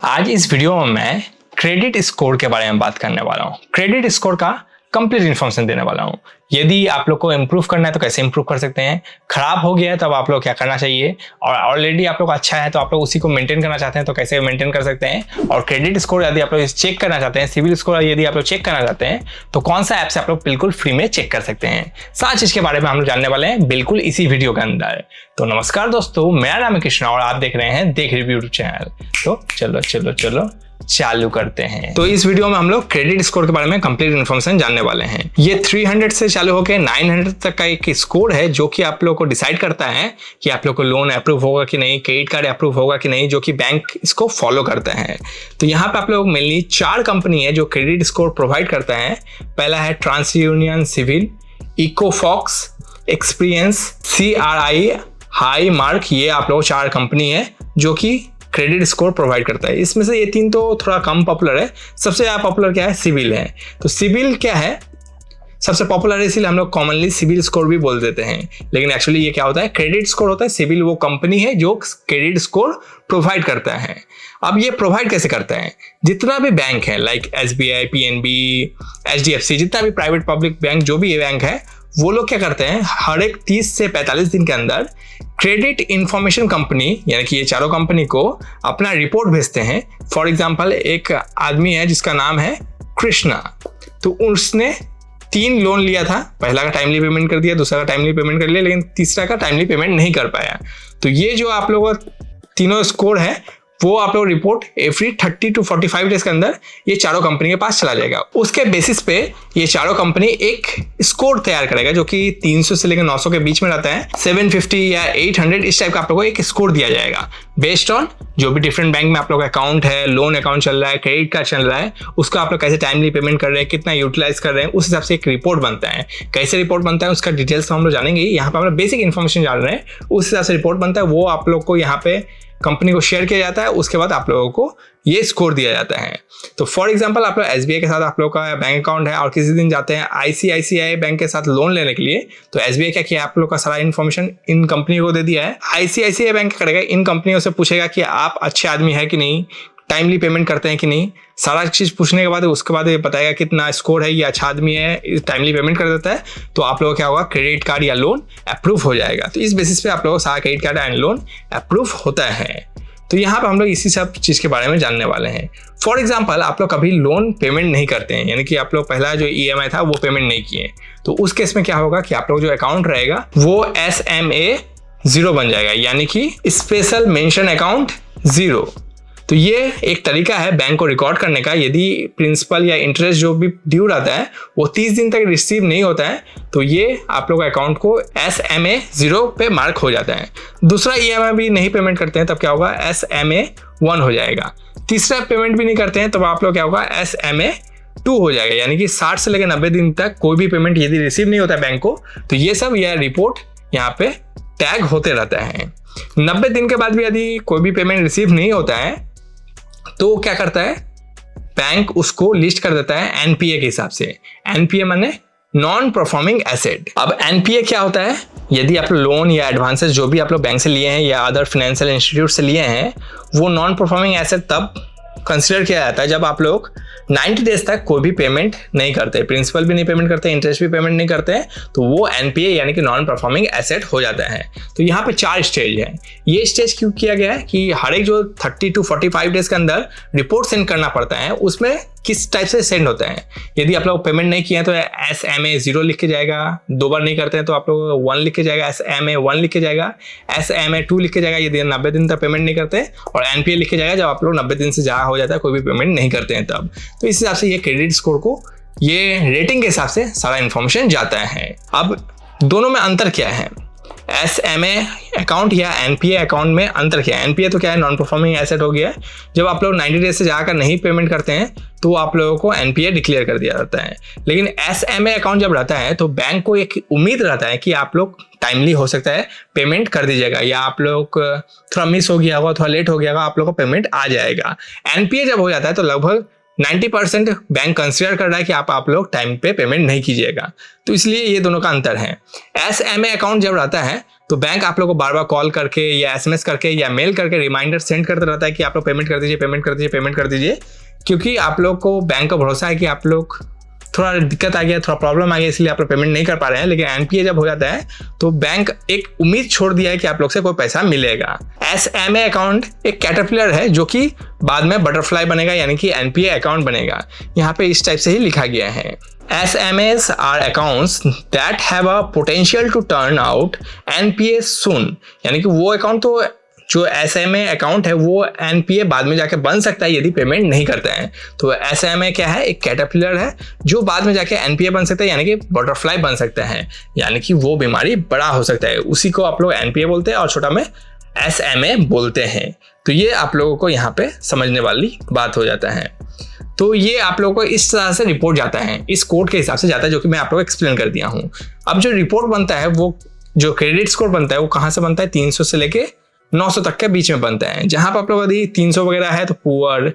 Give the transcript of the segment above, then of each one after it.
आज इस वीडियो में मैं क्रेडिट स्कोर के बारे में बात करने वाला हूँ। क्रेडिट स्कोर का कंप्लीट इन्फॉर्मेशन देने वाला हूँ। यदि आप लोग को इम्प्रूव करना है तो कैसे इम्प्रूव कर सकते हैं, खराब हो गया है तो अब आप लोग क्या करना चाहिए, और ऑलरेडी आप लोग अच्छा है तो आप लोग उसी को मेंटेन करना चाहते हैं तो कैसे मेंटेन कर सकते हैं, और क्रेडिट स्कोर यदि आप लोग चेक करना चाहते हैं, सिविल स्कोर यदि आप लोग चेक करना चाहते हैं तो कौन सा ऐप से आप लोग बिल्कुल फ्री में चेक कर सकते हैं। सारी चीज के बारे में हम लोग जानने वाले हैं बिल्कुल इसी वीडियो के अंदर। तो नमस्कार दोस्तों, मेरा नाम है कृष्णा और आप देख रहे हैं देख रिव्यू यूट्यूब चैनल। तो चलो चालू करते हैं। तो इस वीडियो में हम लोग क्रेडिट स्कोर के बारे में कंप्लीट इन्फॉर्मेशन जानने वाले हैं। ये 300 से चालू होकर 900 तक का एक स्कोर है जो कि आप लोग को डिसाइड करता है कि आप लोग को लोन अप्रूव होगा कि नहीं, क्रेडिट कार्ड अप्रूव होगा कि नहीं, जो कि बैंक इसको फॉलो करता है। तो यहाँ पे आप लोग मेनली 4 कंपनी है जो क्रेडिट स्कोर प्रोवाइड करता है। पहला है TransUnion CIBIL, Equifax, Experian, CRI, High Mark. ये आप लोग 4 कंपनी है जो कि क्रेडिट स्कोर प्रोवाइड करता है। इसमें से ये 3 तो थोड़ा कम पॉपुलर है। सबसे ज़्यादा पॉपुलर क्या है, सिविल है। तो सिविल क्या है, सबसे पॉपुलर है, इसीलिए हम लोग कॉमनली सिविल स्कोर भी बोल देते हैं। लेकिन एक्चुअली ये क्या होता है, क्रेडिट स्कोर होता है। सिविल वो कंपनी है जो क्रेडिट स्कोर प्रोवाइड करता है। अब ये प्रोवाइड कैसे करता है, जितना भी बैंक है लाइक SBI, PNB, HDFC, जितना भी प्राइवेट पब्लिक बैंक जो भी ये बैंक है, वो लोग क्या करते हैं, हर एक 30 से 45 दिन के अंदर क्रेडिट इंफॉर्मेशन कंपनी यानी कि ये चारों कंपनी को अपना रिपोर्ट भेजते हैं। फॉर एग्जांपल एक आदमी है जिसका नाम है कृष्णा, तो उसने 3 लोन लिया था। पहला का टाइमली पेमेंट कर दिया, दूसरा का टाइमली पेमेंट कर लिया, लेकिन तीसरा का टाइमली पेमेंट नहीं कर पाया। तो ये जो आप लोगों का तीनों स्कोर है वो आप लोग रिपोर्ट एवरी 30 to 45 डेज के अंदर ये चारों कंपनी के पास चला जाएगा। उसके बेसिस पे ये चारों कंपनी एक स्कोर तैयार करेगा जो कि 300 से लेकर 900 के बीच में रहता है। 750 या 800 इस टाइप का आप लोगों को एक स्कोर दिया जाएगा बेस्ड ऑन जो भी डिफरेंट बैंक में आप लोग अकाउंट है, लोन अकाउंट चल रहा है, क्रेडिट कार्ड चल रहा है, उसका आप लोग कैसे टाइमली पेमेंट कर रहे हैं, कितना यूटिलाइज कर रहे हैं, उस हिसाब से एक रिपोर्ट बनता है। कैसे रिपोर्ट बनता है उसका डिटेल्स तो हम लोग जानेंगे। यहाँ पे हम लोग बेसिक इन्फॉर्मेशन जान रहे हैं, उस हिसाब से रिपोर्ट बनता है। वो आप लोग को यहाँ पे कंपनी को शेयर किया जाता है। उसके बाद आप लोगों को ये स्कोर दिया जाता है। तो फॉर एग्जांपल आप लोग SBI के साथ आप लोग का बैंक अकाउंट है और किसी दिन जाते हैं ICICI बैंक के साथ लोन लेने के लिए, तो SBI क्या किया, आप लोग का सारा इन्फॉर्मेशन इन कंपनी को दे दिया है। ICICI बैंक क्या करेगा, इन कंपनियों से पूछेगा कि आप अच्छे आदमी है कि नहीं, टाइमली पेमेंट करते हैं कि नहीं। सारा चीज़ पूछने के बाद उसके बाद ये बताएगा कितना स्कोर है, ये अच्छा आदमी है, टाइमली पेमेंट कर देता है, तो आप लोगों को क्या होगा, क्रेडिट कार्ड या लोन अप्रूव हो जाएगा। तो इस बेसिस पे आप लोगों को सारा credit card and loan approve होता है। तो यहाँ पे हम लोग इसी सब चीज़ के बारे में जानने वाले हैं। फॉर एग्जाम्पल आप लोग कभी लोन पेमेंट नहीं करते हैं, यानी कि आप लोग पहला जो EMI था वो पेमेंट नहीं किए, तो उस केस में क्या होगा कि आप लोग जो अकाउंट रहेगा वो SMA 0 बन जाएगा, यानी कि स्पेशल मेंशन अकाउंट 0। तो ये एक तरीका है बैंक को रिकॉर्ड करने का। यदि प्रिंसिपल या इंटरेस्ट जो भी ड्यू रहता है वो 30 दिन तक रिसीव नहीं होता है तो ये आप लोग अकाउंट को SMA 0 पे मार्क हो जाता है। दूसरा EMI भी नहीं पेमेंट करते हैं तब क्या होगा, SMA 1 हो जाएगा। तीसरा पेमेंट भी नहीं करते हैं तब आप लोग क्या होगा, SMA 2 हो जाएगा। यानी कि 60 से लेकर 90 दिन तक कोई भी पेमेंट यदि रिसीव नहीं होता है बैंक को, तो ये सब यह रिपोर्ट यहाँ पे टैग होते रहता है। 90 दिन के बाद भी यदि कोई भी पेमेंट रिसीव नहीं होता है तो क्या करता है, बैंक उसको लिस्ट कर देता है NPA के हिसाब से। NPA माने नॉन परफॉर्मिंग एसेट। अब NPA क्या होता है, यदि आप लोन या एडवांसेस जो भी आप लोग बैंक से लिए हैं या अदर फाइनेंशियल इंस्टीट्यूट से लिए हैं, वो नॉन परफॉर्मिंग एसेट तब कंसिडर किया जाता है जब आप लोग 90 डेज तक कोई भी पेमेंट नहीं करते, प्रिंसिपल भी नहीं पेमेंट करते, इंटरेस्ट भी पेमेंट नहीं करते हैं, तो वो NPA यानी कि नॉन परफॉर्मिंग एसेट हो जाता है। तो यहाँ पे 4 स्टेज है। ये स्टेज क्यों किया गया है कि हर एक जो 30 to 45 डेज के अंदर रिपोर्ट सेंड करना पड़ता है, उसमें किस टाइप से सेंड होता है। यदि आप लोग पेमेंट नहीं किए हैं तो SMA 0 लिख के जाएगा, 2 बार नहीं करते हैं तो आप लोग 1 लिख के जाएगा, SMA 1 लिख के जाएगा, SMA 2 लिख के जाएगा यदि 90 दिन तक पेमेंट नहीं करते, और NPA लिख के जाएगा जब आप लोग 90 दिन से ज़्यादा हो जाता है कोई भी पेमेंट नहीं करते हैं तब। तो इस हिसाब से ये क्रेडिट स्कोर को ये रेटिंग के हिसाब से सारा इन्फॉर्मेशन जाता है। अब दोनों में अंतर क्या है, SMA अकाउंट या NPA अकाउंट में अंतर क्या है। NPA तो क्या है, नॉन परफॉर्मिंग एसेट हो गया है। जब आप लोग 90 डेज से जाकर नहीं पेमेंट करते हैं तो आप लोगों को NPA डिक्लेयर कर दिया जाता है। लेकिन SMA अकाउंट जब रहता है तो बैंक को एक उम्मीद रहता है कि आप लोग टाइमली हो सकता है पेमेंट कर दीजिएगा, या आप लोग थोड़ा मिस हो गया होगा, थोड़ा लेट हो गया होगा, आप लोग को पेमेंट आ जाएगा। NPA जब हो जाता है तो लगभग 90% बैंक कंसिडर कर रहा है कि आप लोग टाइम पे पेमेंट नहीं कीजिएगा। तो इसलिए ये दोनों का अंतर है। SMA अकाउंट जब रहता है तो बैंक आप लोग को बार बार कॉल करके या SMS करके या मेल करके रिमाइंडर सेंड करता रहता है कि आप लोग पेमेंट कर दीजिए, पेमेंट कर दीजिए, पेमेंट कर दीजिए, क्योंकि आप लोग को बैंक का भरोसा है कि आप लोग थोड़ा दिक्कत आ गया, थोड़ा प्रॉब्लम आ गया, इसलिए आप लोग पेमेंट नहीं कर पा रहे हैं। लेकिन NPA जब हो जाता है तो बैंक एक उम्मीद छोड़ दिया है कि आप लोग से कोई पैसा मिलेगा। SMA अकाउंट एक कैटरपिलर है जो कि बाद में बटरफ्लाई बनेगा, यानी कि NPA अकाउंट बनेगा। यहाँ पे इस टाइप से ही लिखा गया है। SMAs are accounts that have a potential to turn out NPA soon, यानी कि वो अकाउंट तो जो SMA अकाउंट है वो NPA बाद में जाके बन सकता है यदि पेमेंट नहीं करते हैं। तो SMA क्या है, एक कैटरपिलर है जो बाद में जाके NPA बन सकता है, यानी कि बटरफ्लाई बन सकता है, यानी कि वो बीमारी बड़ा हो सकता है। उसी को आप लोग NPA बोलते हैं और छोटा में SMA बोलते हैं। तो ये आप लोगों को यहाँ पे समझने वाली बात हो जाता है। तो ये आप लोगों को इस तरह से रिपोर्ट जाता है, इस कोड के हिसाब से जाता है, जो कि मैं आप लोगों को एक्सप्लेन कर दिया हूँ। अब जो रिपोर्ट बनता है, वो जो क्रेडिट स्कोर बनता है वो कहाँ से बनता है, 300 से लेके 900 तक के बीच में बनता है। जहाँ पर आप लोग यदि 300 वगैरह है तो पुअर,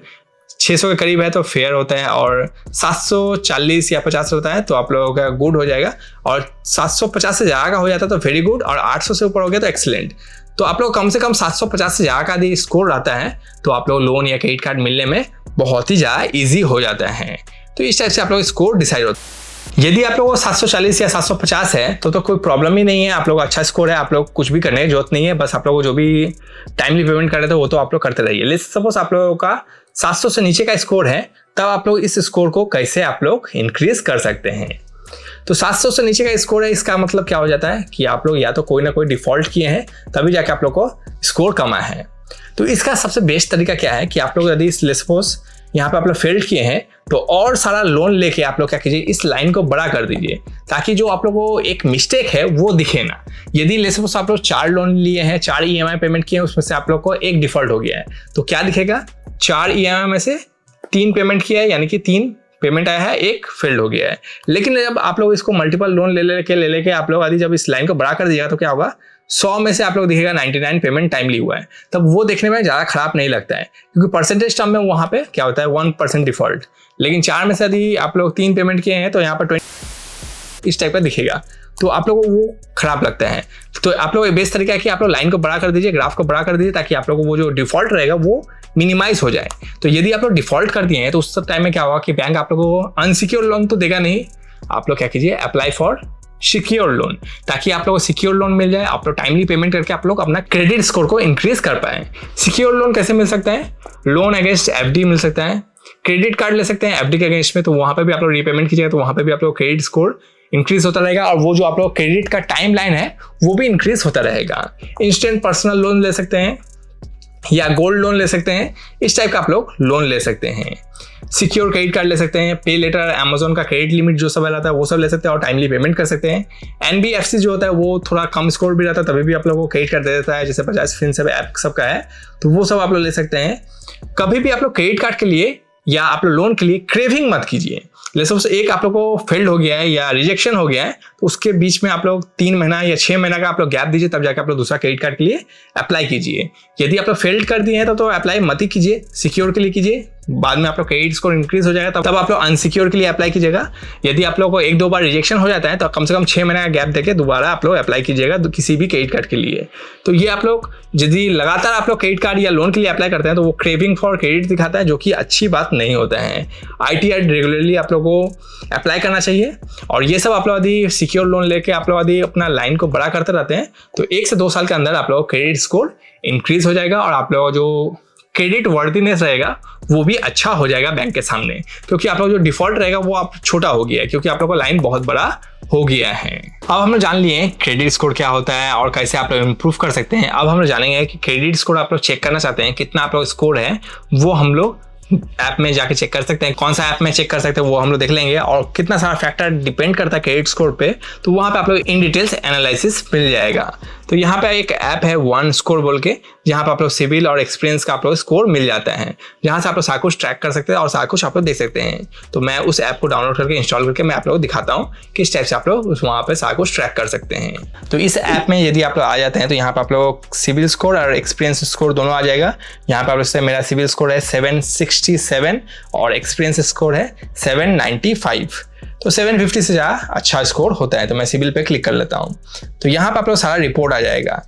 600 के करीब है तो फेयर होता है, और 740 या 50 होता है तो आप लोगों का गुड हो जाएगा, और 750 से ज़्यादा का हो जाता है तो वेरी गुड, और 800 से ऊपर हो गया तो एक्सीलेंट। तो आप लोग कम से कम 750 से ज़्यादा का यदि स्कोर रहता है तो आप लोग लोन या क्रेडिट कार्ड मिलने में बहुत ही ज़्यादा ईजी हो जाता है। तो इस टाइप से आप लोग स्कोर डिसाइड होता है। यदि आप लोगों को 740 या 750 है तो कोई प्रॉब्लम ही नहीं है, आप लोग अच्छा स्कोर है, आप लोग कुछ भी करने की जरूरत नहीं है, बस आप लोगों को जो भी टाइमली पेमेंट कर रहे थे वो तो आप लोग करते रहिए। लेट्स सपोज आप लोगों का 700 से नीचे का स्कोर है, तब आप लोग इस स्कोर को कैसे आप लोग इंक्रीज कर सकते हैं। तो 700 से नीचे का स्कोर है, इसका मतलब क्या हो जाता है कि आप लोग या तो कोई ना कोई डिफॉल्ट किए हैं तभी जाके आप लोग को स्कोर कम आया है। तो इसका सबसे बेस्ट तरीका क्या है कि आप लोग यदि सपोज यहाँ पे आप लोग फेल्ड किए हैं तो और सारा लोन लेके आप लोग क्या कीजिए, इस लाइन को बड़ा कर दीजिए, ताकि जो आप लोगों को एक मिस्टेक है वो दिखे ना। यदि ले सपोज आप लोग 4 लोन लिए हैं, 4 EMI पेमेंट किए हैं, उसमें से आप लोग को एक डिफॉल्ट हो गया है, तो क्या दिखेगा, 4 EMI में से 3 पेमेंट किया है, यानी कि 3 पेमेंट आया है, एक फेल्ड हो गया है। लेकिन जब आप लोग इसको मल्टीपल लोन ले लेके आप लोग यदि जब इस लाइन को बड़ा कर दीजिएगा तो क्या होगा, 100 में से आप लोग दिखेगा 99 पेमेंट टाइमली हुआ है। तब वो देखने में ज़्यादा खराब नहीं लगता है, क्योंकि परसेंटेज टर्म में वहाँ पे क्या होता है 1% डिफॉल्ट। लेकिन 4 में से यदि आप लोग 3 पेमेंट किए हैं तो यहाँ पर 20 इस टाइप का दिखेगा, तो आप लोगों को वो खराब लगता है। तो आप लोग बेस्ट तरीका है कि आप लोग लाइन को बड़ा कर दीजिए, ग्राफ को बड़ा कर दीजिए, ताकि आप लोग को वो जो डिफॉल्ट रहेगा वो मिनिमाइज हो जाए। तो यदि आप लोग डिफॉल्ट कर दिए हैं तो उस टाइम में क्या होगा कि बैंक आप लोगों को अनसिक्योर लोन तो देगा नहीं, आप लोग क्या कीजिए, अप्लाई फॉर सिक्योर लोन, ताकि आप लोग को सिक्योर लोन मिल जाए, आप लोग टाइमली पेमेंट करके आप लोग अपना क्रेडिट स्कोर को इंक्रीज कर पाए। सिक्योर लोन कैसे मिल सकता है, लोन अगेंस्ट FD मिल सकता है, क्रेडिट कार्ड ले सकते हैं FD के अगेंस्ट में, तो वहां पे भी आप लोग रीपेमेंट कीजिएगा तो वहां पे भी आप लोग क्रेडिट स्कोर इंक्रीज होता रहेगा, और वो जो आप लोग क्रेडिट का टाइम लाइन है वो भी इंक्रीज होता रहेगा। इंस्टेंट पर्सनल लोन ले सकते हैं या गोल्ड लोन ले सकते हैं, इस टाइप का आप लोग लोन ले सकते हैं। सिक्योर क्रेडिट कार्ड ले सकते हैं, पे लेटर, अमेजोन का क्रेडिट लिमिट जो सब रहता है वो सब ले सकते हैं, और टाइमली पेमेंट कर सकते हैं। NBFC जो होता है वो थोड़ा कम स्कोर भी रहता है, तभी भी आप लोगों को क्रेडिट कार्ड दे देता है, जैसे बजाज फिनसर्व ऐप सबका है, तो वो सब आप लोग ले सकते हैं। कभी भी आप लोग क्रेडिट कार्ड के लिए या आप लोग लोन के लिए क्रेविंग मत कीजिए। जैसे एक आप लोग को फेल्ड हो गया है या रिजेक्शन हो गया है तो उसके बीच में आप लोग 3 महीना या 6 महीना का आप लोग गैप दीजिए, तब जाकर आप लोग दूसरा क्रेडिट कार्ड के लिए अप्लाई कीजिए। यदि आप लोग फेल्ड कर दिए हैं तो अप्लाई मत ही कीजिए, सिक्योर के लिए कीजिए, बाद में आप लोग क्रेडिट स्कोर इंक्रीज हो जाएगा तब आप लोग अनसिक्योर के लिए अप्लाई कीजिएगा। यदि आप लोग को 1-2 बार रिजेक्शन हो जाता है तो कम से कम 6 महीने का गैप देके दोबारा आप लोग अप्लाई कीजिएगा किसी भी क्रेडिट कार्ड के लिए। तो ये आप लोग यदि लगातार आप लोग क्रेडिट कार्ड या लोन के लिए अप्लाई करते हैं तो वो क्रेविंग फॉर क्रेडिट दिखाता है, जो कि अच्छी बात नहीं होता है। ITR रेगुलरली आप लोग को अप्लाई करना चाहिए, और ये सब आप लोग यदि सिक्योर लोन लेके आप लोग यदि अपना लाइन को बड़ा करते रहते हैं तो 1 से 2 साल के अंदर आप लोग क्रेडिट स्कोर इंक्रीज हो जाएगा, और आप लोग जो क्रेडिट वर्दीनेस रहेगा वो भी अच्छा हो जाएगा बैंक के सामने, क्योंकि आप लोग जो डिफॉल्ट रहेगा वो आप छोटा हो गया है, क्योंकि आप लोग का लाइन बहुत बड़ा हो गया है। अब हम लोग जान लिए क्रेडिट स्कोर क्या होता है और कैसे आप लोग इम्प्रूव कर सकते हैं। अब हम लोग जानेंगे कि क्रेडिट स्कोर आप लोग चेक करना चाहते हैं, कितना आप लोग स्कोर है वो हम लोग ऐप में जाके चेक कर सकते हैं। कौन सा ऐप में चेक कर सकते हैं वो हम लोग देख लेंगे, और कितना सारा फैक्टर डिपेंड करता है क्रेडिट स्कोर पे, तो वहाँ पे आप लोग इन डिटेल्स एनालिसिस मिल जाएगा। तो यहाँ पे एक ऐप है वन स्कोर बोल के, जहाँ पे आप लोग सिविल और एक्सपीरियंस का आप लोग स्कोर मिल जाता है, जहाँ से आप लोग सारा कुछ ट्रैक कर सकते हैं और सारा कुछ आप लोग देख सकते हैं। तो मैं उस ऐप को डाउनलोड करके इंस्टॉल करके मैं आप लोग दिखाता हूँ किस टाइप से आप लोग वहाँ पे सारा कुछ ट्रैक कर सकते हैं। तो इस ऐप में यदि आप लोग आ जाते हैं तो यहाँ पे आप लोग सिविल स्कोर और एक्सपीरियंस स्कोर दोनों आ जाएगा। यहाँ पे आप लोग से मेरा सिविल स्कोर है 767 और एक्सपीरियंस स्कोर है 795। तो 750 से ज़्यादा अच्छा स्कोर होता है। तो मैं सिविल पे क्लिक कर लेता हूँ। तो यहाँ पे आप लोग सारा रिपोर्ट आ जाएगा।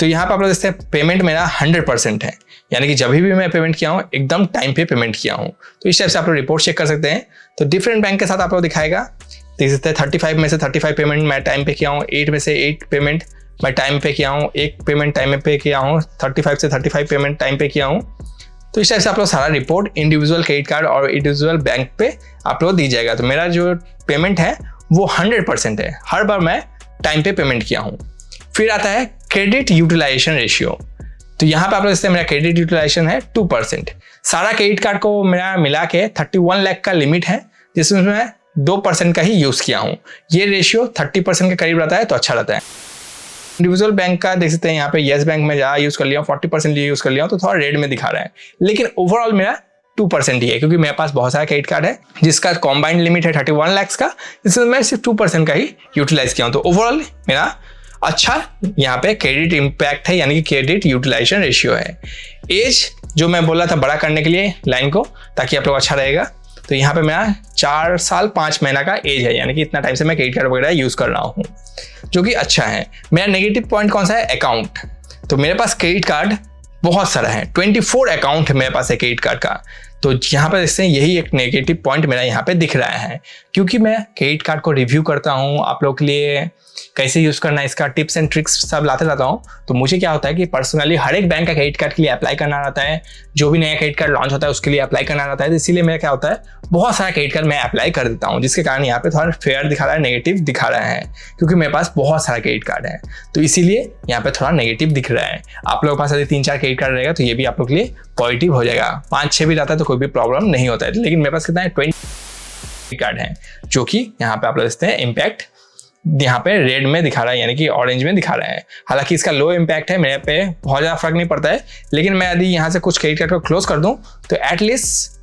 तो यहाँ पे आप लोग देखते हैं पेमेंट मेरा 100% है, यानी कि जब भी मैं पेमेंट किया हूँ एकदम टाइम पे पेमेंट किया हूँ। तो इस टाइप से आप लोग रिपोर्ट चेक कर सकते हैं। तो डिफरेंट बैंक के साथ आप लोग दिखाएगा, देख सकते हैं 35 में से 35 पेमेंट मैं टाइम पे किया हूँ, 8 में से 8 पेमेंट मैं टाइम पे किया हूँ, 1 पेमेंट टाइम पे किया हूँ, 35 से 35 पेमेंट टाइम पे किया हूँ। तो इस टाइप से आप लोग सारा रिपोर्ट इंडिविजुअल क्रेडिट कार्ड और इंडिविजुअल बैंक पे आप लोग दी जाएगा। तो मेरा जो पेमेंट है वो 100% है, हर बार मैं टाइम पे पेमेंट किया हूँ। फिर आता है क्रेडिट यूटिलाइजेशन रेशियो। तो यहाँ पे आप लोग मेरा क्रेडिट यूटिलाइजेशन है 2%। सारा क्रेडिट कार्ड को मेरा मिला के 31 लाख का लिमिट है, जिसमें मैं 2% का ही यूज़ किया हूँ। ये रेशियो 30% के करीब रहता है तो अच्छा रहता है। इंडिविजुअल बैंक का देख सकते हैं यहाँ पे येस बैंक में ज़्यादा यूज़ कर लिया हूँ, 40% यूज़ कर लिया हूँ तो थोड़ा रेड में दिखा रहा है, लेकिन ओवरऑल मेरा 2% ही है, क्योंकि मेरे पास बहुत सारा क्रेडिट कार्ड है जिसका कॉम्बाइंड लिमिट है 31 लाख का, जिसमें मैं सिर्फ 2% का ही यूटिलाइज किया हूँ। तो ओवरऑल मेरा अच्छा यहाँ पे क्रेडिट इम्पैक्ट है, यानी कि क्रेडिट यूटिलाइजेशन रेशियो है। एज जो मैं बोला था बड़ा करने के लिए लाइन को, ताकि आप लोग अच्छा रहेगा, तो यहाँ पे मेरा 4 साल 5 महीना का एज है, यानी कि इतना टाइम से मैं क्रेडिट कार्ड वगैरह यूज़ कर रहा हूँ, जो कि अच्छा है। मेरा नेगेटिव पॉइंट कौन सा है? अकाउंट। तो मेरे पास क्रेडिट कार्ड बहुत सारा है, 24 अकाउंट है मेरे पास है क्रेडिट कार्ड का। तो यहाँ पर इससे यही एक नेगेटिव पॉइंट मेरा यहाँ पे दिख रहा है, क्योंकि मैं क्रेडिट कार्ड को रिव्यू करता हूँ, आप लोग के लिए कैसे यूज़ करना है इसका टिप्स एंड ट्रिक्स सब लाते रहता हूँ। तो मुझे क्या होता है कि पर्सनली हर एक बैंक का क्रेडिट कार्ड के लिए अप्लाई करना रहता है, जो भी नया क्रेडिट कार्ड लॉन्च होता है उसके लिए अप्लाई करना रहता है। तो इसीलिए मेरा क्या होता है, बहुत सारा क्रेडिट कार्ड मैं अप्लाई कर देता हूँ, जिसके कारण यहाँ पे थोड़ा फेयर दिखा रहा है, नेगेटिव दिखा रहा है, क्योंकि मेरे पास बहुत सारा क्रेडिट कार्ड है। तो इसीलिए यहाँ पे थोड़ा नेगेटिव दिख रहा है। आप लोगों के पास यदि 3-4 क्रेडिट कार्ड रहेगा तो ये भी आप लोग के लिए पॉजिटिव हो जाएगा। 5-6 भी रहता है तो कोई भी प्रॉब्लम नहीं होता है। लेकिन मेरे पास कितना है, 20 क्रेडिट कार्ड है, जो कि यहाँ पे आप लोग देखते हैं इम्पैक्ट यहाँ पे रेड में दिखा रहा है, यानी कि ऑरेंज में दिखा रहा है। हालांकि इसका लो इम्पैक्ट है, मेरे पे बहुत ज़्यादा फर्क नहीं पड़ता है, लेकिन मैं यदि यहाँ से कुछ क्रेडिट कार्ड को क्लोज कर दूँ तो एटलीस्ट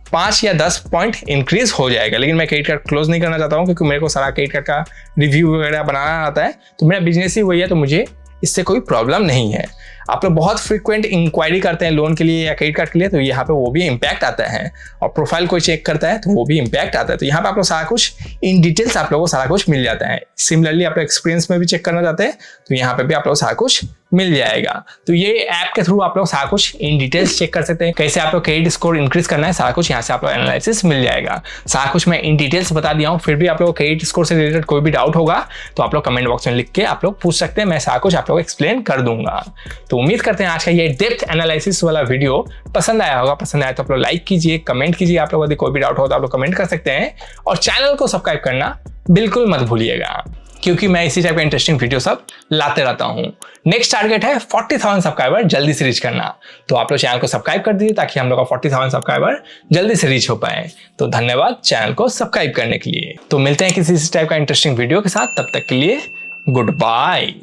5 या 10 पॉइंट इंक्रीज हो जाएगा। लेकिन मैं क्रेडिट कार्ड क्लोज नहीं करना चाहता हूँ, क्योंकि मेरे को सारा क्रेडिट कार्ड का रिव्यू वगैरह बनाना आता है। तो मेरा बिजनेस ही वही है, तो मुझे इससे कोई प्रॉब्लम नहीं है। आप लोग बहुत फ्रीक्वेंट इंक्वायरी करते हैं लोन के लिए या क्रेडिट कार्ड के लिए, तो यहाँ पे वो भी इम्पैक्ट आता है। और प्रोफाइल कोई चेक करता है तो वो भी इम्पैक्ट आता है। तो यहाँ पे आप लोग सारा कुछ इन डिटेल्स आप लोगों को सारा कुछ मिल जाता है। सिमिलरली आप लोग एक्सपीरियंस में भी चेक करना चाहते हैं तो यहाँ पे भी आप लोग सारा कुछ मिल जाएगा। तो ये ऐप के थ्रू आप लोग सारा कुछ इन डिटेल्स चेक कर सकते हैं, कैसे आप लोग क्रेडिट स्कोर इंक्रीज करना है, सारा कुछ यहाँ से आप लोग एनालिसिस मिल जाएगा। सारा कुछ मैं इन डिटेल्स बता दिया हूँ। फिर भी आप लोग क्रेडिट स्कोर से रिलेटेड कोई भी डाउट होगा तो आप लोग कमेंट बॉक्स में लिख के आप लोग पूछ सकते हैं, मैं सारा कुछ आप लोग एक्सप्लेन कर दूंगा। तो उम्मीद करते हैं आज का ये डेप्थ एनालिसिस वाला वीडियो पसंद आया होगा। पसंद आया तो आप लोग लाइक कीजिए, कमेंट कीजिए। आप लोग यदि कोई भी डाउट हो तो आप लोग कमेंट कर सकते हैं, और चैनल को सब्सक्राइब करना बिल्कुल मत भूलिएगा, क्योंकि मैं इसी टाइप का इंटरेस्टिंग वीडियो सब लाते रहता हूँ। नेक्स्ट टारगेट है 40,000 सब्सक्राइबर जल्दी से रीच करना। तो आप लोग चैनल को सब्सक्राइब कर दीजिए ताकि हम लोग का 40,000 सब्सक्राइबर जल्दी से रीच हो पाए। तो धन्यवाद चैनल को सब्सक्राइब करने के लिए। तो मिलते हैं किसी इस टाइप का इंटरेस्टिंग वीडियो के साथ, तब तक के लिए गुड बाय।